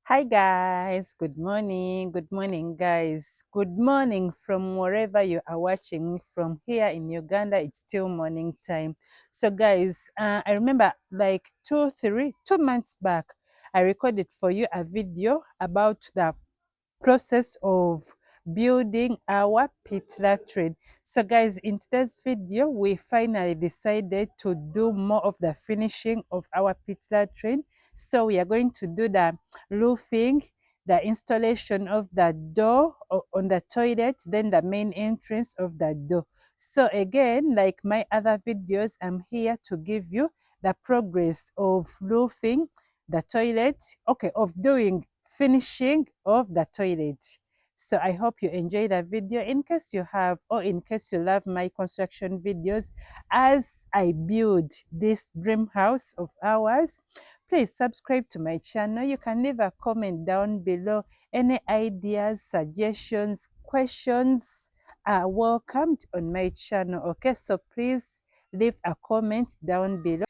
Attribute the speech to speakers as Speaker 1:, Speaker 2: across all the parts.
Speaker 1: Hi guys, good morning. Good morning, guys. Good morning from wherever you are watching me from. Here in Uganda, it's still morning time. So, guys, I remember like 2 months back, I recorded for you a video about the process of building our pit latrine. So guys, in today's video, we finally decided to do more of the finishing of our pit latrine. So we are going to do the roofing, the installation of the door on the toilet, then the main entrance of the door. So again, like my other videos, I'm here to give you the progress of roofing the toilet, okay, of doing finishing of the toilet. So I hope you enjoy the video. In case you have, or in case you love my construction videos as I build this dream house of ours, please subscribe to my channel. You can leave a comment down below. Any ideas, suggestions, questions are welcomed on my channel. Okay, so please leave a comment down below.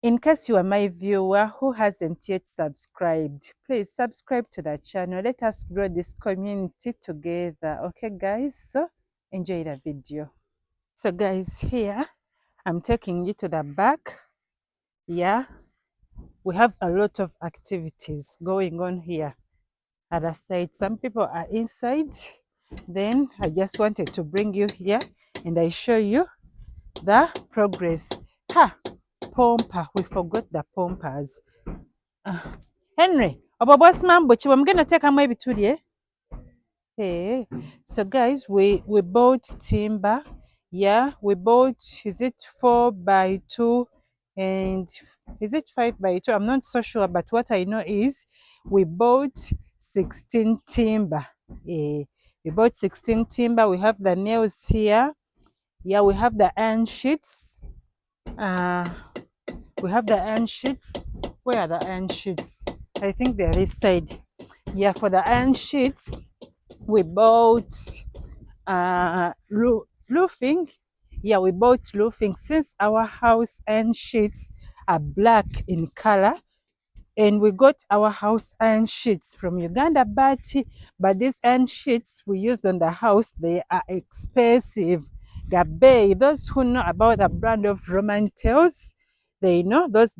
Speaker 1: In case you are my viewer who hasn't yet subscribed, please subscribe to the channel. Let us grow this community together. Okay, guys? So enjoy the video. So guys, here I'm taking you to the back. Yeah, we have a lot of activities going on here at the side. Some people are inside. Then I just wanted to bring you here and I show you the progress. Pomper, we forgot the pompers. Henry, obabwas mambo chiwa mgenda tekamu ebituli. Hey, so guys, we bought timber. Yeah, we bought, is it 4x2 and is it 5x2? I'm not so sure, but what I know is we bought 16 timber. Yeah, we bought 16 timber. We have the nails here. Yeah, we have the iron sheets. We have the iron sheets. Where are the iron sheets? I think they're this side. Yeah, for the iron sheets, we bought roofing. Yeah, we bought roofing since our house iron sheets are black in color. And we got our house iron sheets from Uganda, but these iron sheets we used on the house, they are expensive. Gabe, those who know about the brand of Roman Tails, they know those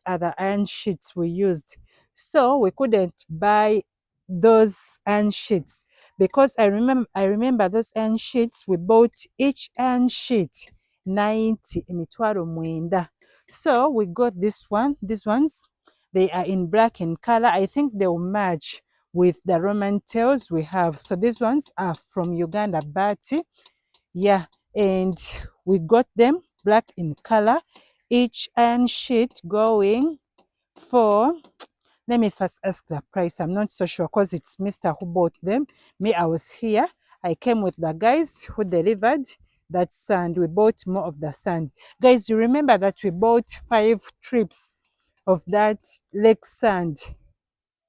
Speaker 1: are the iron sheets we used. So we couldn't buy those iron sheets because I remember those iron sheets. We bought each iron sheet 90 emitwaro mwenda. So we got these ones. They are in black in color. I think they will match with the Roman tails we have. So these ones are from Uganda, Bati. Yeah, and we got them black in color. Each iron sheet going for, let me first ask the price. I'm not so sure because it's Mr. who bought them. Me, I was here. I came with the guys who delivered that sand. We bought more of the sand. Guys, you remember that we bought 5 trips of that lake sand,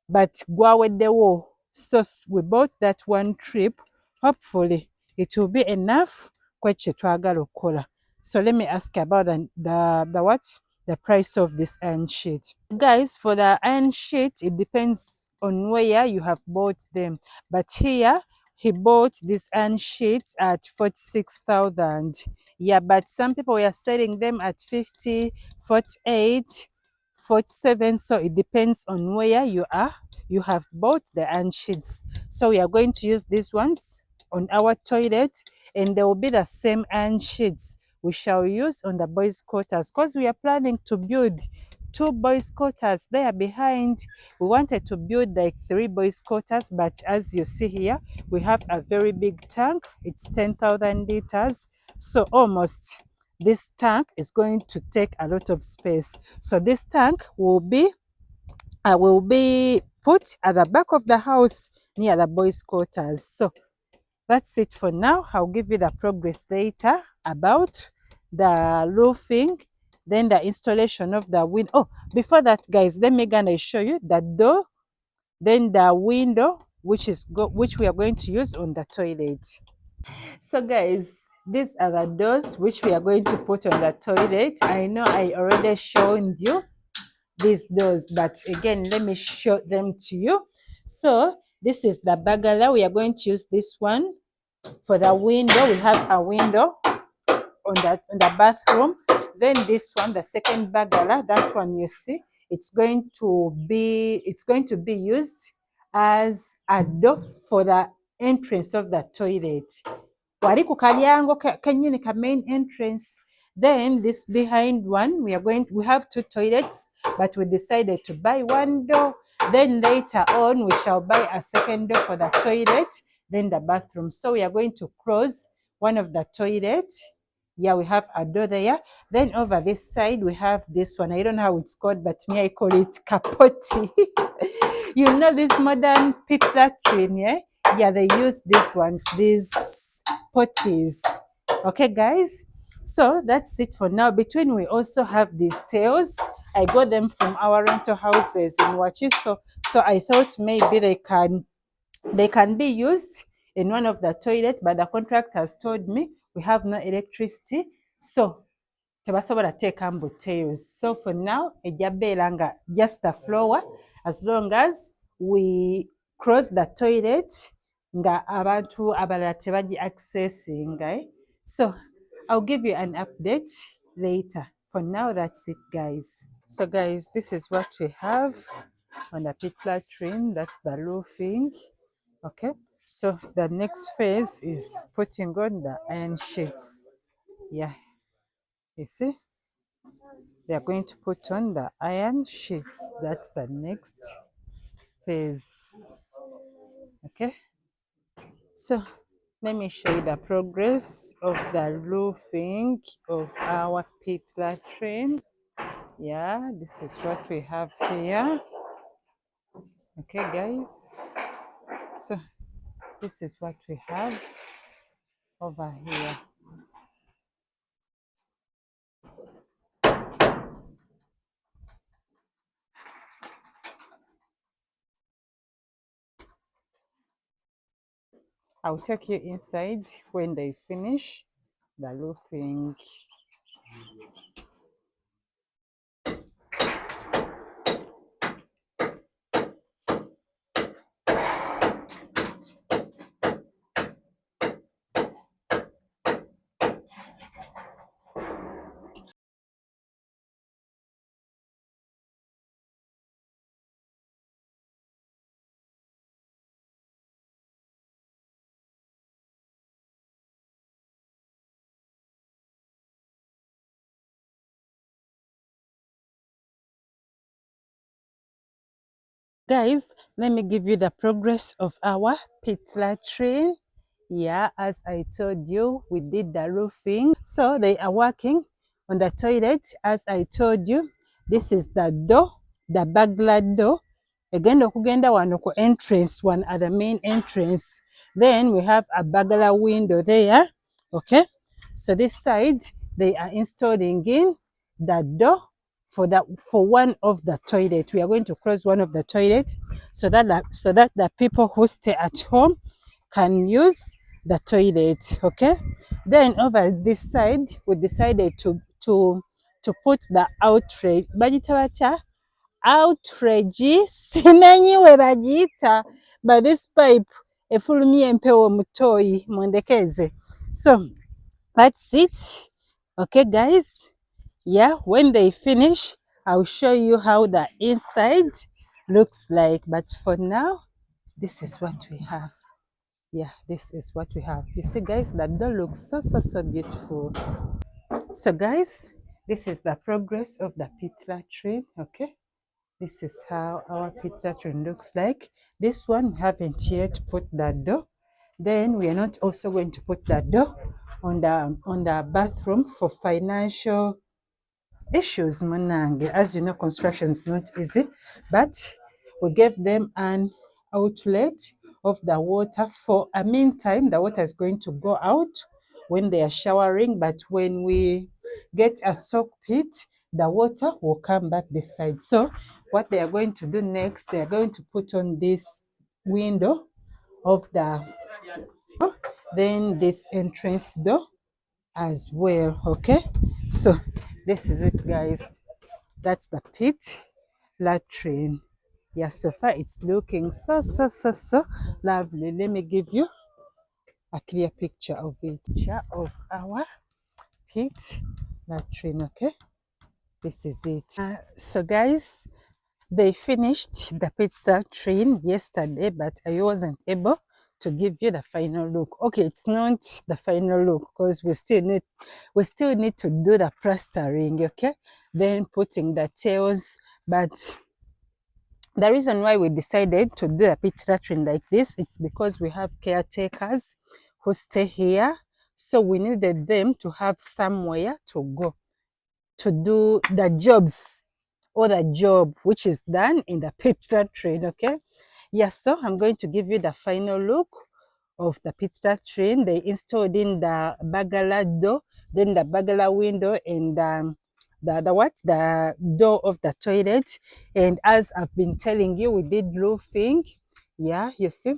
Speaker 1: but gwaweddewo. So we bought that one trip. Hopefully it will be enough kweche twagala okukola. So let me ask about the what? The price of this iron sheet. Guys, for the iron sheet, it depends on where you have bought them. But here, he bought this iron sheet at 46,000. Yeah, but some people were selling them at 50, 48, 47. So it depends on where you are. You have bought the iron sheets. So we are going to use these ones on our toilet, and there will be the same iron sheets we shall use on the boys' quarters because we are planning to build 2 boys' quarters there behind. We wanted to build like 3 boys' quarters, but as you see here, we have a very big tank. It's 10,000 liters. So almost this tank is going to take a lot of space. So this tank will be put at the back of the house near the boys' quarters. So that's it for now. I'll give you the progress later about the roofing, then the installation of the window. Oh, before that, guys, let me gonna show you the door, then the window, which we are going to use on the toilet. So, guys, these are the doors which we are going to put on the toilet. I know I already shown you these doors, but again, let me show them to you. So this is the bagala. We are going to use this one for the window. We have a window on the bathroom. Then this one, the second bagala, that one you see, it's going to be used as a door for the entrance of the toilet. Wali ku kalyango kenyini ka main entrance. Then this behind one, we have two toilets, but we decided to buy one door. Then later on, we shall buy a second door for the toilet, then the bathroom. So we are going to close one of the toilet. Yeah, we have a door there. Then over this side, we have this one. I don't know how it's called, but me, I call it kapoti. You know this modern pit latrine, yeah? Yeah, they use these ones, these potties. Okay, guys? So that's it for now. Between, we also have these tails. I got them from our rental houses in Wachiso. So I thought maybe they can be used in one of the toilets, but the contractor has told me we have no electricity, so tebasobola teeka mbu tails. So for now, ejja beera nga just the floor, as long as we close the toilet nga abantu abalala tebagi accessing. So I'll give you an update later. For now, that's it, guys. So guys, this is what we have on the pit latrine. That's the roofing. Okay, so the next phase is putting on the iron sheets. Yeah, you see, they are going to put on the iron sheets. That's the next phase. Okay, so let me show you the progress of the roofing of our pit latrine. Yeah, this is what we have here. Okay, guys, so this is what we have over here. I'll take you inside when they finish the roofing. Guys, let me give you the progress of our pit latrine. Yeah, as I told you, we did the roofing. So they are working on the toilet. As I told you, this is the door, the bagla door. Again, okugenda wano ku entrance one at the main entrance. Then we have a bagala window there. Okay, so this side they are installing in the door for one of the toilet. We are going to close one of the toilet so that the people who stay at home can use the toilet. Okay, then over this side we decided to put the outrage outrage simanyi we bagiyita, but this pipe efulumya empewo mutoyi mwendekeze. So that's it. Okay, guys. Yeah, when they finish, I'll show you how the inside looks like. But for now, this is what we have. Yeah, this is what we have. You see, guys, that door looks so beautiful. So, guys, this is the progress of the pit latrine. Okay, this is how our pit latrine looks like. This one we haven't yet put the door. Then we are not also going to put the door on the bathroom for financial issues, munange. As you know, construction is not easy, but we gave them an outlet of the water for a meantime. The water is going to go out when they are showering, but when we get a soak pit, the water will come back this side. So what they are going to do next, they are going to put on this window of the then this entrance door as well. Okay, so this is it, guys. That's the pit. latrine. Yeah, so far it's looking so lovely. Let me give you a clear picture of it. Picture of our pit latrine, okay? This is it. So guys, they finished the pit latrine yesterday, but I wasn't able to give you the final look. Okay, it's not the final look because we still need to do the plastering, okay? Then putting the tails, but the reason why we decided to do a pit latrine like this, it's because we have caretakers who stay here. So we needed them to have somewhere to go to do the jobs or the job which is done in the pit latrine, okay? Yes, so I'm going to give you the final look of the pit latrine. They installed in the bagala door, then the bagala window, and the door of the toilet. And as I've been telling you, we did roofing. Yeah, you see,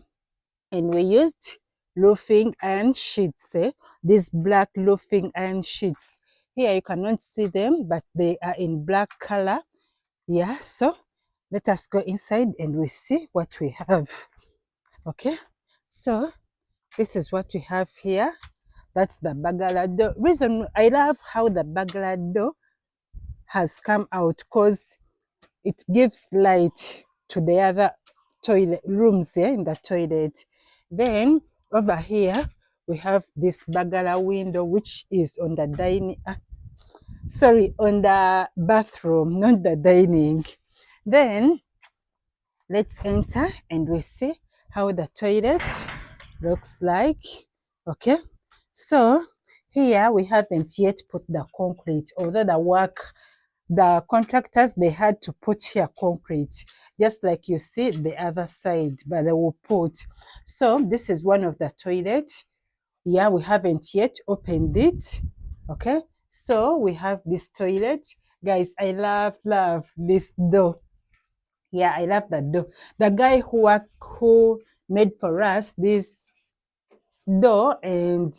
Speaker 1: and we used roofing iron sheets, these black roofing iron sheets. Here you cannot see them, but they are in black color. Yeah, so let us go inside and we see what we have. Okay, so this is what we have here. That's the bagala door. Reason I love how the bagala door has come out because it gives light to the other toilet rooms here in the toilet. Then over here we have this bagala window which is on the dining on the bathroom, not the dining. Then let's enter and we see how the toilet looks like. Okay, so here we haven't yet put the concrete, although the contractors, they had to put here concrete, just like you see the other side, but they will put. So this is one of the toilets. Yeah, we haven't yet opened it. Okay, so we have this toilet. Guys, I love this door. Yeah, I love that door. The guy who made for us this door and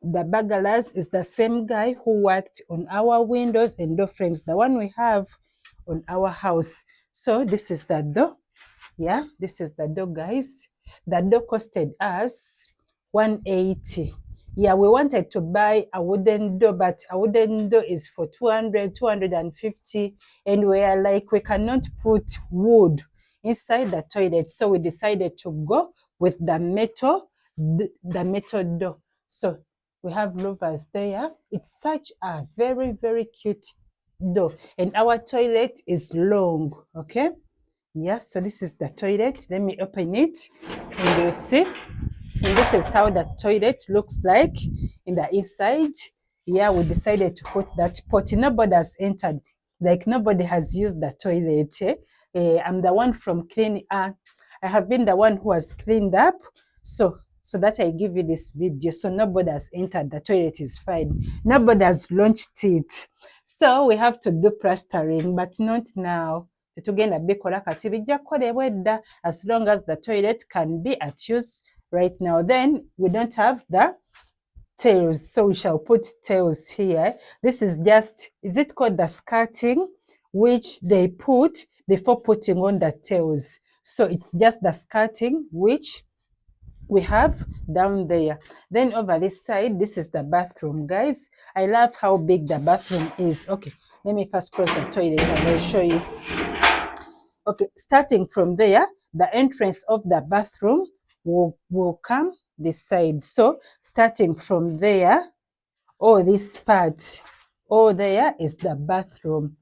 Speaker 1: the bagalas is the same guy who worked on our windows and door frames, the one we have on our house. So this is the door. Yeah, this is the door, guys. The door costed us 180. Yeah, we wanted to buy a wooden door, but a wooden door is for 200, 250. And we are like, we cannot put wood inside the toilet. So we decided to go with the metal door. So we have louvers there. It's such a very cute door. And our toilet is long, okay? Yeah, so this is the toilet. Let me open it and you'll see. And this is how the toilet looks like in the inside. Yeah, we decided to put that pot. Nobody has entered. Like nobody has used the toilet. I'm the one from clean. I have been the one who has cleaned up. So that I give you this video. So nobody has entered. The toilet is fine. Nobody has launched it. So we have to do plastering, but not now. Tetugenda bikola kati bijja kukolebwa edda as long as the toilet can be at use right now. Then we don't have the tails, so we shall put tails here. This is it called the skirting, which they put before putting on the tails. So it's just the skirting which we have down there. Then over this side, this is the bathroom, guys. I love how big the bathroom is. Okay, let me first close the toilet and I'll show you. Okay, starting from there, the entrance of the bathroom will come this side. So starting from there, this part, there is the bathroom.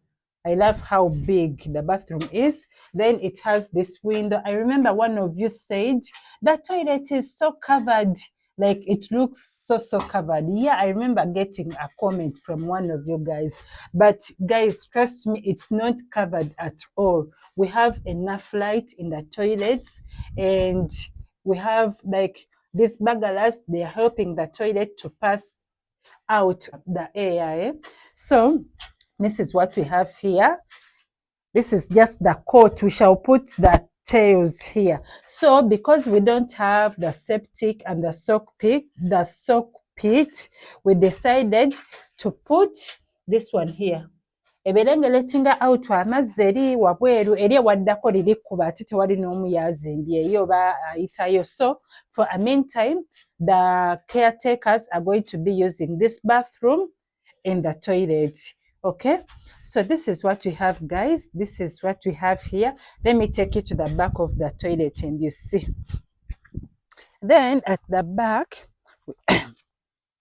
Speaker 1: I love how big the bathroom is. Then it has this window. I remember one of you said the toilet is so covered. Like it looks so covered. Yeah, I remember getting a comment from one of you guys. But guys, trust me, it's not covered at all. We have enough light in the toilets and we have like these bagalas, they are helping the toilet to pass out the air. So this is what we have here. This is just the coat. We shall put the tails here. So because we don't have the septic and the soak pit, we decided to put this one here. eberengeretinga out amazzi eri wabweru eri ewaddako liri kuba ate tewali n'omu yazimbyeyo oba ayitayo. So for a meantime the caretakers are going to be using this bathroom in the toilet. Okay, so this is what we have, guys. This is what we have here. Let me take you to the back of the toilet and you see. Then at the back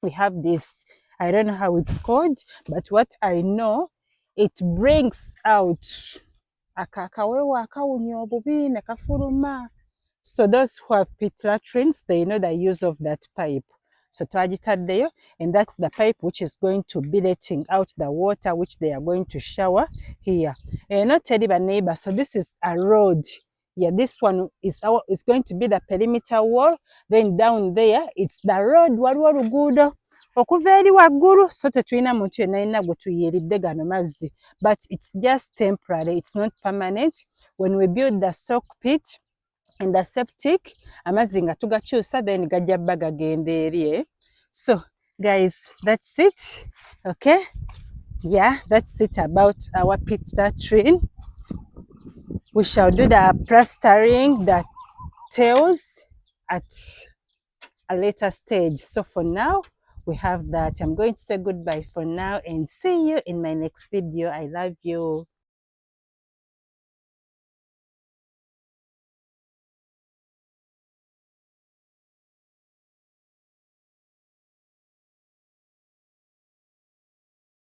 Speaker 1: we have this, I don't know how it's called, but what I know, it brings out akakawewa akawunya obubi ne kafuluma. So those who have pit latrines, they know the use of that pipe. So twagitaddeyo, and that's the pipe which is going to be letting out the water which they are going to shower here. Not tell your neighbor. So this is a road. Yeah, this one is going to be the perimeter wall. Then down there, it's the road. Waliwo oluguudo okuva eri waggulu. So tetulina muntu yenna yenna gwe tuyiridde gano mazzi. But it's just temporary. It's not permanent. When we build the soak pit and the septic, amazzi nga tugakyusa, then gajja bba gagenda eri. So guys, that's it. Okay, yeah, that's it about our pit latrine. We shall do the plastering, the tails at a later stage. So for now, we have that. I'm going to say goodbye for now and see you in my next video. I love you.